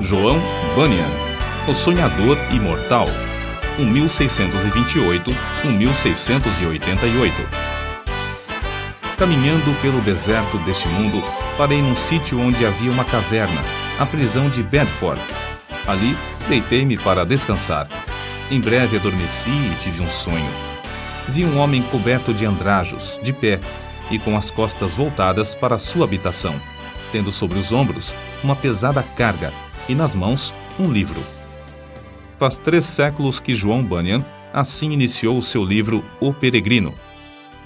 João Bunyan, o sonhador imortal, 1628-1688. Caminhando pelo deserto deste mundo, parei num sítio onde havia uma caverna, a prisão de Bedford. Ali, deitei-me para descansar. Em breve adormeci e tive um sonho. Vi um homem coberto de andrajos, de pé, e com as costas voltadas para a sua habitação, tendo sobre os ombros uma pesada carga e nas mãos um livro. Faz 3 séculos que João Bunyan assim iniciou o seu livro O Peregrino.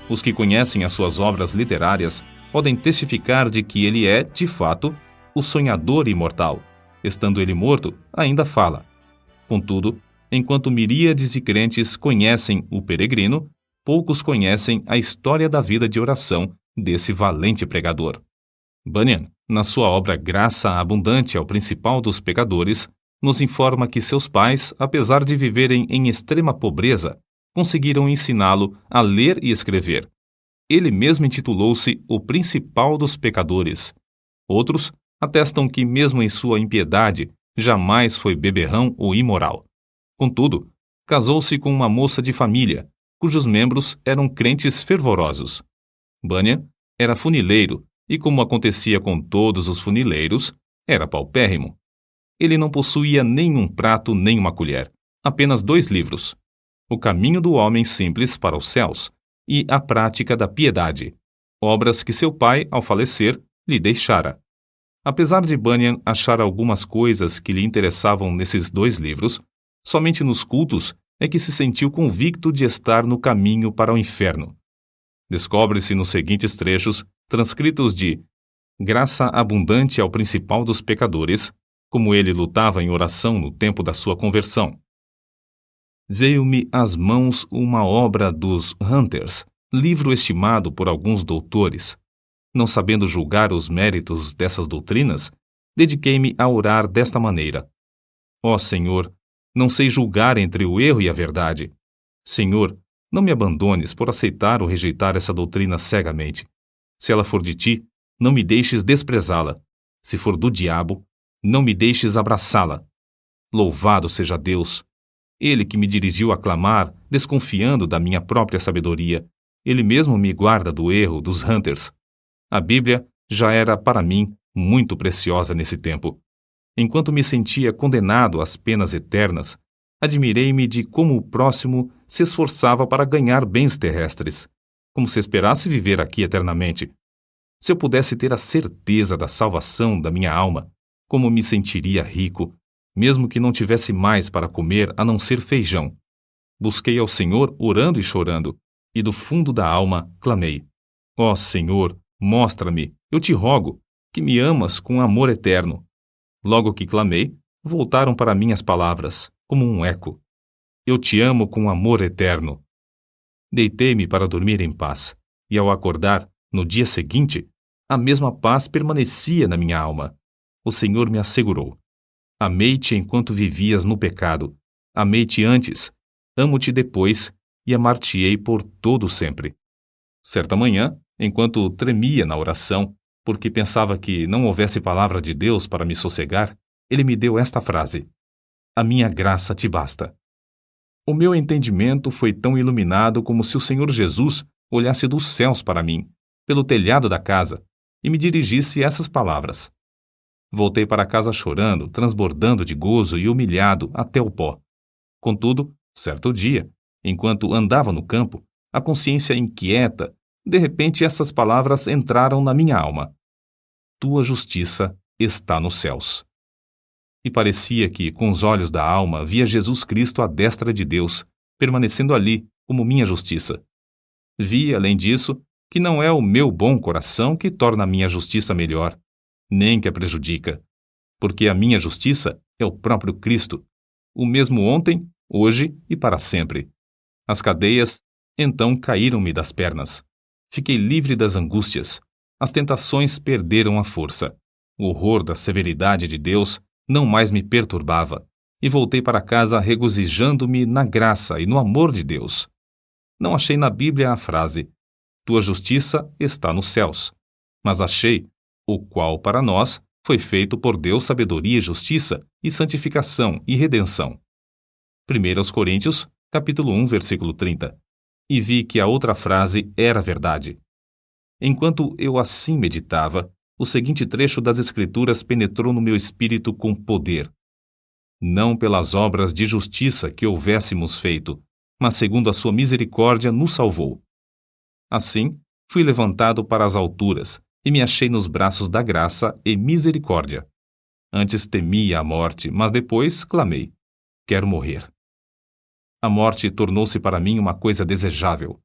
Os que conhecem as suas obras literárias podem testificar de que ele é, de fato, o sonhador imortal. Estando ele morto, ainda fala. Contudo, enquanto miríades de crentes conhecem o Peregrino, poucos conhecem a história da vida de oração desse valente pregador. Bunyan, na sua obra Graça Abundante ao Principal dos Pecadores, nos informa que seus pais, apesar de viverem em extrema pobreza, conseguiram ensiná-lo a ler e escrever. Ele mesmo intitulou-se o Principal dos Pecadores. Outros atestam que, mesmo em sua impiedade, jamais foi beberrão ou imoral. Contudo, casou-se com uma moça de família, cujos membros eram crentes fervorosos. Bunyan era funileiro e, como acontecia com todos os funileiros, era paupérrimo. Ele não possuía nem um prato nem uma colher, apenas 2 livros: O Caminho do Homem Simples para os Céus e A Prática da Piedade, obras que seu pai, ao falecer, lhe deixara. Apesar de Bunyan achar algumas coisas que lhe interessavam nesses 2 livros, somente nos cultos é que se sentiu convicto de estar no caminho para o inferno. Descobre-se nos seguintes trechos, transcritos de Graça Abundante ao Principal dos Pecadores, como ele lutava em oração no tempo da sua conversão. Veio-me às mãos uma obra dos Hunters, livro estimado por alguns doutores. Não sabendo julgar os méritos dessas doutrinas, dediquei-me a orar desta maneira: Ó Senhor, não sei julgar entre o erro e a verdade. Senhor, não me abandones por aceitar ou rejeitar essa doutrina cegamente. Se ela for de ti, não me deixes desprezá-la. Se for do diabo, não me deixes abraçá-la. Louvado seja Deus! Ele que me dirigiu a clamar, desconfiando da minha própria sabedoria, ele mesmo me guarda do erro dos Hunters. A Bíblia já era para mim muito preciosa nesse tempo. Enquanto me sentia condenado às penas eternas, admirei-me de como o próximo se esforçava para ganhar bens terrestres, como se esperasse viver aqui eternamente. Se eu pudesse ter a certeza da salvação da minha alma, como me sentiria rico, mesmo que não tivesse mais para comer a não ser feijão. Busquei ao Senhor orando e chorando, e do fundo da alma clamei: Ó Senhor, mostra-me, eu te rogo, que me amas com amor eterno. Logo que clamei, voltaram para mim as palavras, como um eco: Eu te amo com amor eterno. Deitei-me para dormir em paz, e ao acordar, no dia seguinte, a mesma paz permanecia na minha alma. O Senhor me assegurou: Amei-te enquanto vivias no pecado. Amei-te antes, amo-te depois, e amar-te-ei por todo sempre. Certa manhã, enquanto tremia na oração, porque pensava que não houvesse palavra de Deus para me sossegar, ele me deu esta frase: A minha graça te basta. O meu entendimento foi tão iluminado como se o Senhor Jesus olhasse dos céus para mim, pelo telhado da casa, e me dirigisse essas palavras. Voltei para casa chorando, transbordando de gozo e humilhado até o pó. Contudo, certo dia, enquanto andava no campo, a consciência inquieta, de repente essas palavras entraram na minha alma: Tua justiça está nos céus. E parecia que, com os olhos da alma, via Jesus Cristo à destra de Deus, permanecendo ali como minha justiça. Vi, além disso, que não é o meu bom coração que torna a minha justiça melhor, nem que a prejudica, porque a minha justiça é o próprio Cristo, o mesmo ontem, hoje e para sempre. As cadeias, então, caíram-me das pernas. Fiquei livre das angústias. As tentações perderam a força. O horror da severidade de Deus não mais me perturbava, e voltei para casa regozijando-me na graça e no amor de Deus. Não achei na Bíblia a frase: Tua justiça está nos céus, mas achei o qual para nós foi feito por Deus sabedoria e justiça, e santificação e redenção. 1 Coríntios, capítulo 1, versículo 30. E vi que a outra frase era verdade. Enquanto eu assim meditava, o seguinte trecho das Escrituras penetrou no meu espírito com poder. Não pelas obras de justiça que houvéssemos feito, mas segundo a sua misericórdia nos salvou. Assim, fui levantado para as alturas, e me achei nos braços da graça e misericórdia. Antes temia a morte, mas depois clamei: quero morrer. A morte tornou-se para mim uma coisa desejável.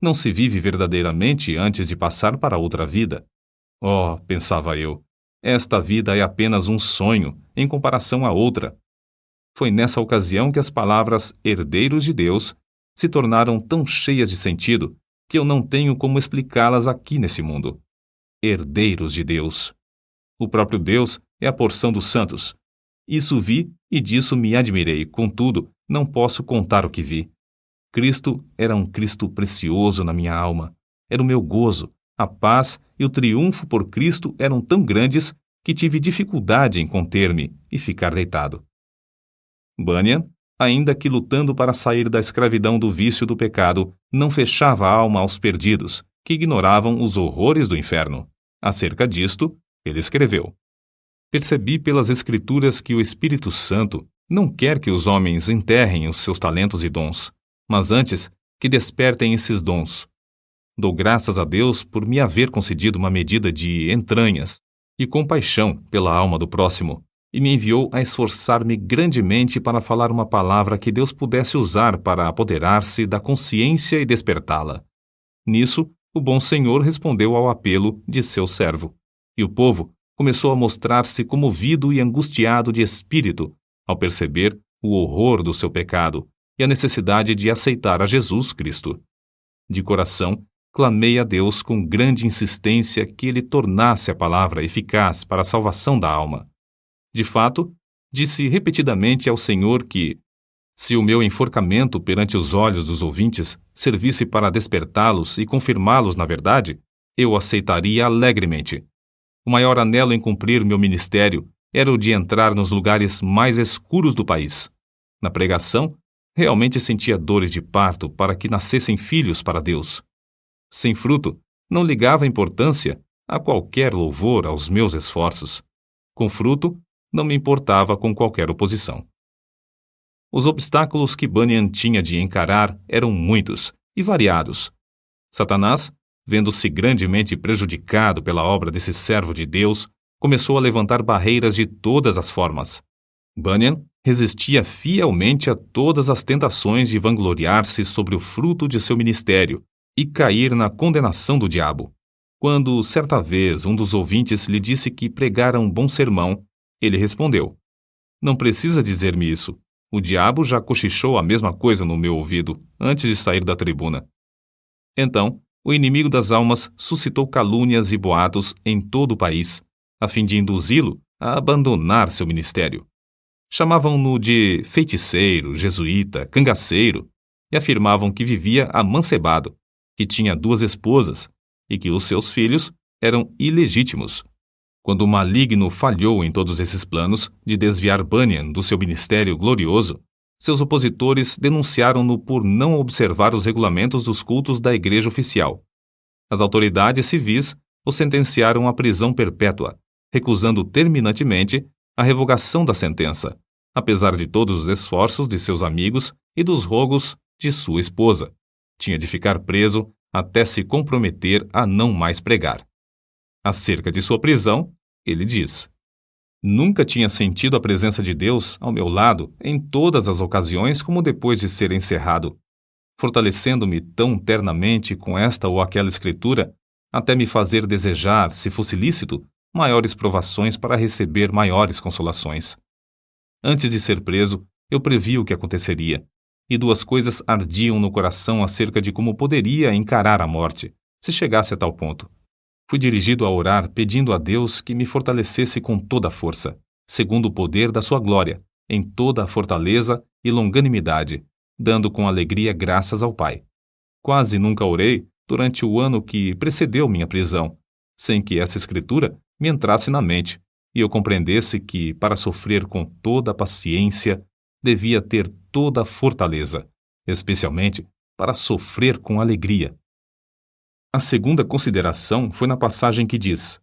Não se vive verdadeiramente antes de passar para outra vida. Oh, pensava eu, esta vida é apenas um sonho em comparação à outra. Foi nessa ocasião que as palavras herdeiros de Deus se tornaram tão cheias de sentido que eu não tenho como explicá-las aqui nesse mundo. Herdeiros de Deus. O próprio Deus é a porção dos santos. Isso vi e disso me admirei, contudo, não posso contar o que vi. Cristo era um Cristo precioso na minha alma. Era o meu gozo, a paz e o triunfo por Cristo eram tão grandes que tive dificuldade em conter-me e ficar deitado. Bunyan, ainda que lutando para sair da escravidão do vício do pecado, não fechava a alma aos perdidos, que ignoravam os horrores do inferno. Acerca disto, ele escreveu: percebi pelas Escrituras que o Espírito Santo não quer que os homens enterrem os seus talentos e dons, mas antes que despertem esses dons. Dou graças a Deus por me haver concedido uma medida de entranhas e compaixão pela alma do próximo, e me enviou a esforçar-me grandemente para falar uma palavra que Deus pudesse usar para apoderar-se da consciência e despertá-la. Nisso, o bom Senhor respondeu ao apelo de seu servo, e o povo começou a mostrar-se comovido e angustiado de espírito ao perceber o horror do seu pecado e a necessidade de aceitar a Jesus Cristo. De coração, clamei a Deus com grande insistência que Ele tornasse a palavra eficaz para a salvação da alma. De fato, disse repetidamente ao Senhor que, se o meu enforcamento perante os olhos dos ouvintes servisse para despertá-los e confirmá-los na verdade, eu aceitaria alegremente. O maior anelo em cumprir meu ministério era o de entrar nos lugares mais escuros do país. Na pregação, realmente sentia dores de parto para que nascessem filhos para Deus. Sem fruto, não ligava importância a qualquer louvor aos meus esforços. Com fruto, não me importava com qualquer oposição. Os obstáculos que Bunyan tinha de encarar eram muitos e variados. Satanás, vendo-se grandemente prejudicado pela obra desse servo de Deus, começou a levantar barreiras de todas as formas. Bunyan resistia fielmente a todas as tentações de vangloriar-se sobre o fruto de seu ministério e cair na condenação do diabo. Quando, certa vez, um dos ouvintes lhe disse que pregara um bom sermão, ele respondeu: não precisa dizer-me isso. O diabo já cochichou a mesma coisa no meu ouvido antes de sair da tribuna. Então, o inimigo das almas suscitou calúnias e boatos em todo o país, a fim de induzi-lo a abandonar seu ministério. Chamavam-no de feiticeiro, jesuíta, cangaceiro, e afirmavam que vivia amancebado, que tinha 2 esposas e que os seus filhos eram ilegítimos. Quando o maligno falhou em todos esses planos de desviar Bunyan do seu ministério glorioso, seus opositores denunciaram-no por não observar os regulamentos dos cultos da igreja oficial. As autoridades civis o sentenciaram à prisão perpétua, recusando terminantemente a revogação da sentença, apesar de todos os esforços de seus amigos e dos rogos de sua esposa. Tinha de ficar preso até se comprometer a não mais pregar. Acerca de sua prisão, ele diz: nunca tinha sentido a presença de Deus ao meu lado em todas as ocasiões como depois de ser encerrado, fortalecendo-me tão ternamente com esta ou aquela escritura, até me fazer desejar, se fosse lícito, maiores provações para receber maiores consolações. Antes de ser preso, eu previ o que aconteceria, e 2 coisas ardiam no coração acerca de como poderia encarar a morte, se chegasse a tal ponto. Fui dirigido a orar pedindo a Deus que me fortalecesse com toda a força, segundo o poder da sua glória, em toda a fortaleza e longanimidade, dando com alegria graças ao Pai. Quase nunca orei durante o ano que precedeu minha prisão, sem que essa escritura me entrasse na mente, e eu compreendesse que, para sofrer com toda a paciência, devia ter toda a fortaleza, especialmente para sofrer com alegria. A segunda consideração foi na passagem que diz: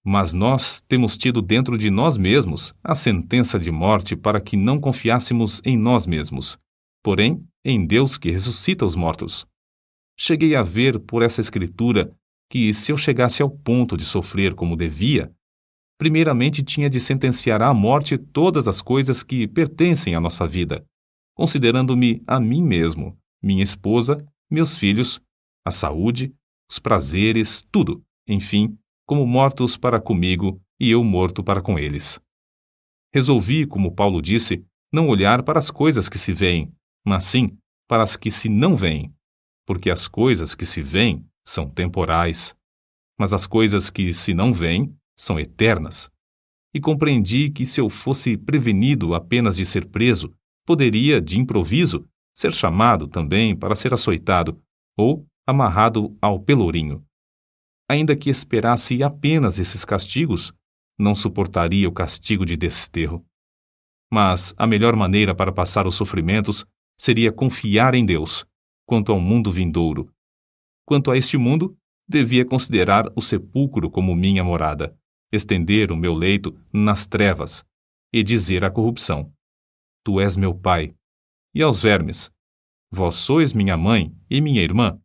Mas nós temos tido dentro de nós mesmos a sentença de morte para que não confiássemos em nós mesmos, porém em Deus que ressuscita os mortos. Cheguei a ver por essa escritura que, se eu chegasse ao ponto de sofrer como devia, primeiramente tinha de sentenciar à morte todas as coisas que pertencem à nossa vida, considerando-me a mim mesmo, minha esposa, meus filhos, a saúde, os prazeres, tudo, enfim, como mortos para comigo e eu morto para com eles. Resolvi, como Paulo disse, não olhar para as coisas que se veem, mas sim para as que se não veem, porque as coisas que se veem são temporais, mas as coisas que se não veem são eternas. E compreendi que, se eu fosse prevenido apenas de ser preso, poderia, de improviso, ser chamado também para ser açoitado ou amarrado ao pelourinho. Ainda que esperasse apenas esses castigos, não suportaria o castigo de desterro. Mas a melhor maneira para passar os sofrimentos seria confiar em Deus, quanto ao mundo vindouro. Quanto a este mundo, devia considerar o sepulcro como minha morada, estender o meu leito nas trevas e dizer à corrupção: Tu és meu pai, e aos vermes: Vós sois minha mãe e minha irmã.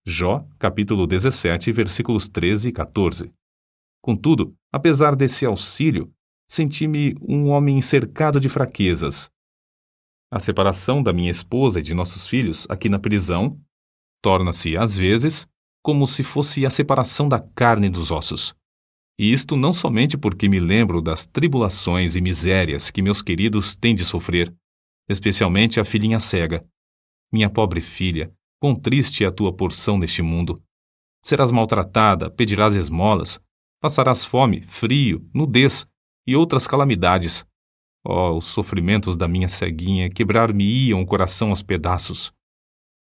Jó, capítulo 17, versículos 13 e 14. Contudo, apesar desse auxílio, senti-me um homem cercado de fraquezas. A separação da minha esposa e de nossos filhos aqui na prisão torna-se, às vezes, como se fosse a separação da carne dos ossos. E isto não somente porque me lembro das tribulações e misérias que meus queridos têm de sofrer, especialmente a filhinha cega. Minha pobre filha, quão triste é a tua porção neste mundo. Serás maltratada, pedirás esmolas, passarás fome, frio, nudez e outras calamidades. Oh, os sofrimentos da minha ceguinha quebrar-me-iam o coração aos pedaços.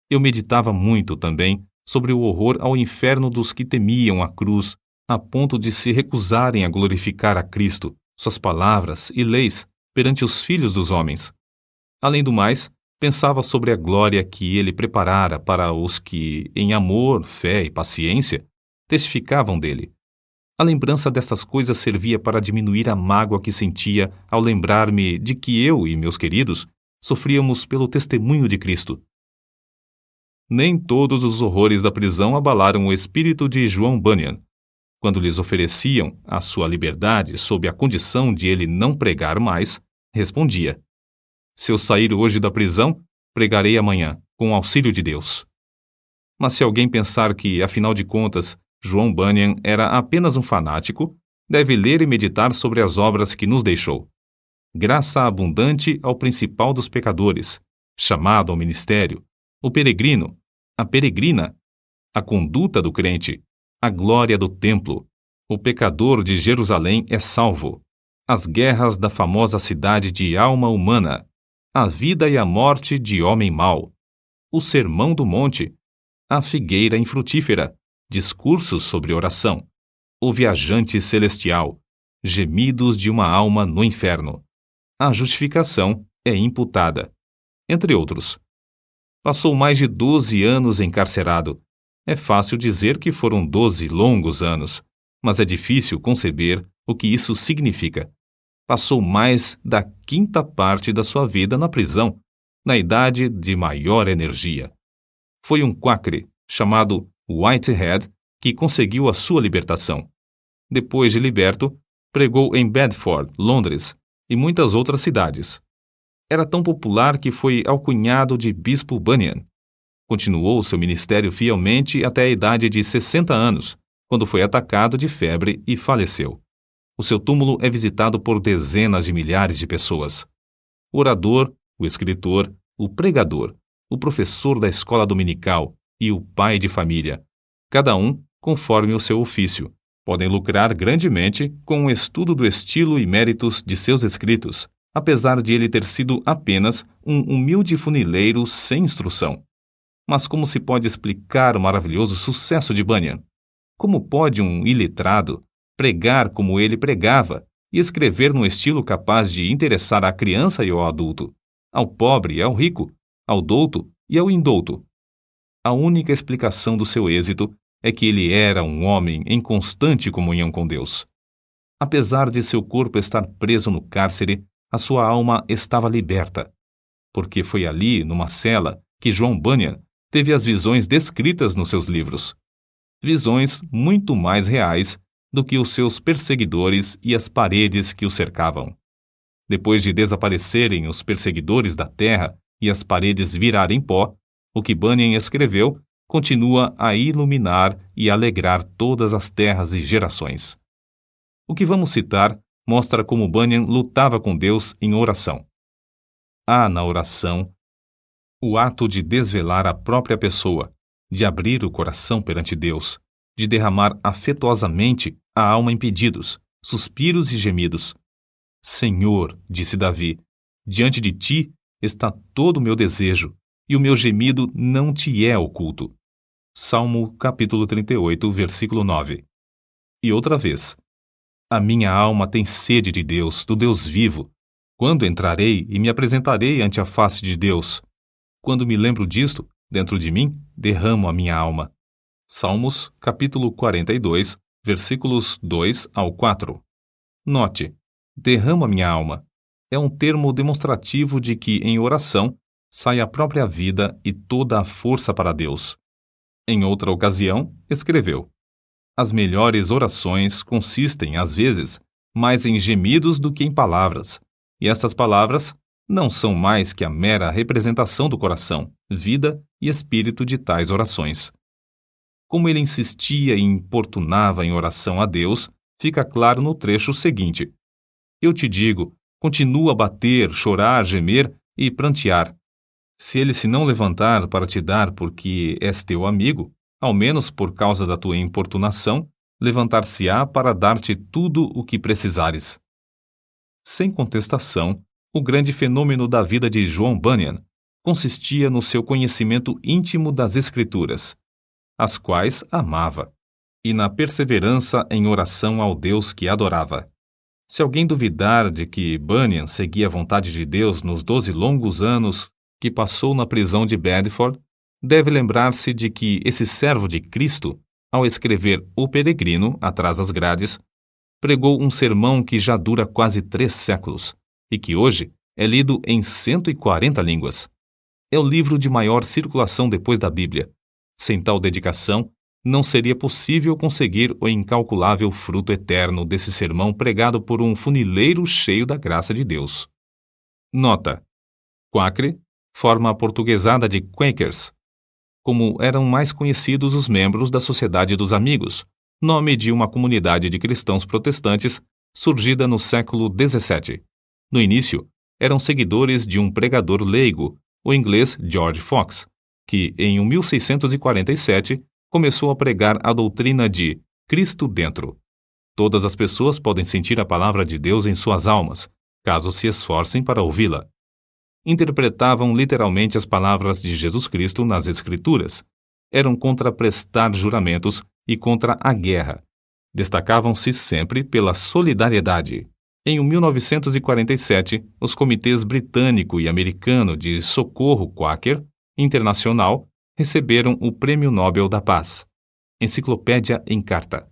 Eu meditava muito também sobre o horror ao inferno dos que temiam a cruz, a ponto de se recusarem a glorificar a Cristo, suas palavras e leis perante os filhos dos homens. Além do mais, pensava sobre a glória que ele preparara para os que, em amor, fé e paciência, testificavam dele. A lembrança destas coisas servia para diminuir a mágoa que sentia ao lembrar-me de que eu e meus queridos sofríamos pelo testemunho de Cristo. Nem todos os horrores da prisão abalaram o espírito de João Bunyan. Quando lhes ofereciam a sua liberdade sob a condição de ele não pregar mais, respondia: Se eu sair hoje da prisão, pregarei amanhã, com o auxílio de Deus. Mas se alguém pensar que, afinal de contas, João Bunyan era apenas um fanático, deve ler e meditar sobre as obras que nos deixou. Graça abundante ao principal dos pecadores, chamado ao ministério, o peregrino, a peregrina, a conduta do crente, a glória do templo, o pecador de Jerusalém é salvo, as guerras da famosa cidade de alma humana, a vida e a morte de homem mau, o sermão do monte, a figueira infrutífera, discursos sobre oração, o viajante celestial, gemidos de uma alma no inferno, a justificação é imputada, entre outros. Passou mais de 12 anos encarcerado. É fácil dizer que foram 12 longos anos, mas é difícil conceber o que isso significa. Passou mais da quinta parte da sua vida na prisão, na idade de maior energia. Foi um quacre, chamado Whitehead, que conseguiu a sua libertação. Depois de liberto, pregou em Bedford, Londres e muitas outras cidades. Era tão popular que foi alcunhado de Bispo Bunyan. Continuou seu ministério fielmente até a idade de 60 anos, quando foi atacado de febre e faleceu. O seu túmulo é visitado por dezenas de milhares de pessoas. O orador, o escritor, o pregador, o professor da escola dominical e o pai de família, cada um conforme o seu ofício, podem lucrar grandemente com o estudo do estilo e méritos de seus escritos, apesar de ele ter sido apenas um humilde funileiro sem instrução. Mas como se pode explicar o maravilhoso sucesso de Bunyan? Como pode um iletrado, pregar como ele pregava e escrever num estilo capaz de interessar à criança e ao adulto, ao pobre e ao rico, ao douto e ao indouto. A única explicação do seu êxito é que ele era um homem em constante comunhão com Deus. Apesar de seu corpo estar preso no cárcere, a sua alma estava liberta, porque foi ali, numa cela, que John Bunyan teve as visões descritas nos seus livros. Visões muito mais reais do que os seus perseguidores e as paredes que o cercavam. Depois de desaparecerem os perseguidores da terra e as paredes virarem pó, o que Bunyan escreveu continua a iluminar e alegrar todas as terras e gerações. O que vamos citar mostra como Bunyan lutava com Deus em oração. Há na oração o ato de desvelar a própria pessoa, de abrir o coração perante Deus, de derramar afetuosamente a alma em pedidos, suspiros e gemidos. Senhor, disse Davi, diante de ti está todo o meu desejo, e o meu gemido não te é oculto. Salmo capítulo 38, versículo 9. E outra vez, a minha alma tem sede de Deus, do Deus vivo. Quando entrarei e me apresentarei ante a face de Deus? Quando me lembro disto, dentro de mim, derramo a minha alma. Salmos capítulo 42, versículos 2 ao 4. Note, derramo a minha alma. É um termo demonstrativo de que, em oração, sai a própria vida e toda a força para Deus. Em outra ocasião, escreveu: as melhores orações consistem, às vezes, mais em gemidos do que em palavras, e estas palavras não são mais que a mera representação do coração, vida e espírito de tais orações. Como ele insistia e importunava em oração a Deus, fica claro no trecho seguinte: eu te digo, continua a bater, chorar, gemer e prantear. Se ele se não levantar para te dar porque és teu amigo, ao menos por causa da tua importunação, levantar-se-á para dar-te tudo o que precisares. Sem contestação, o grande fenômeno da vida de John Bunyan consistia no seu conhecimento íntimo das Escrituras, as quais amava, e na perseverança em oração ao Deus que adorava. Se alguém duvidar de que Bunyan seguia a vontade de Deus nos 12 longos anos que passou na prisão de Bedford, deve lembrar-se de que esse servo de Cristo, ao escrever O Peregrino, atrás das grades, pregou um sermão que já dura quase 3 séculos e que hoje é lido em 140 línguas. É o livro de maior circulação depois da Bíblia. Sem tal dedicação, não seria possível conseguir o incalculável fruto eterno desse sermão pregado por um funileiro cheio da graça de Deus. Nota: Quakre, forma aportuguesada de Quakers, como eram mais conhecidos os membros da Sociedade dos Amigos, nome de uma comunidade de cristãos protestantes surgida no século XVII. No início, eram seguidores de um pregador leigo, o inglês George Fox, que, em 1647, começou a pregar a doutrina de Cristo dentro. Todas as pessoas podem sentir a palavra de Deus em suas almas, caso se esforcem para ouvi-la. Interpretavam literalmente as palavras de Jesus Cristo nas Escrituras. Eram contra prestar juramentos e contra a guerra. Destacavam-se sempre pela solidariedade. Em 1947, os comitês britânico e americano de socorro Quaker Internacional receberam o Prêmio Nobel da Paz. Enciclopédia em Carta.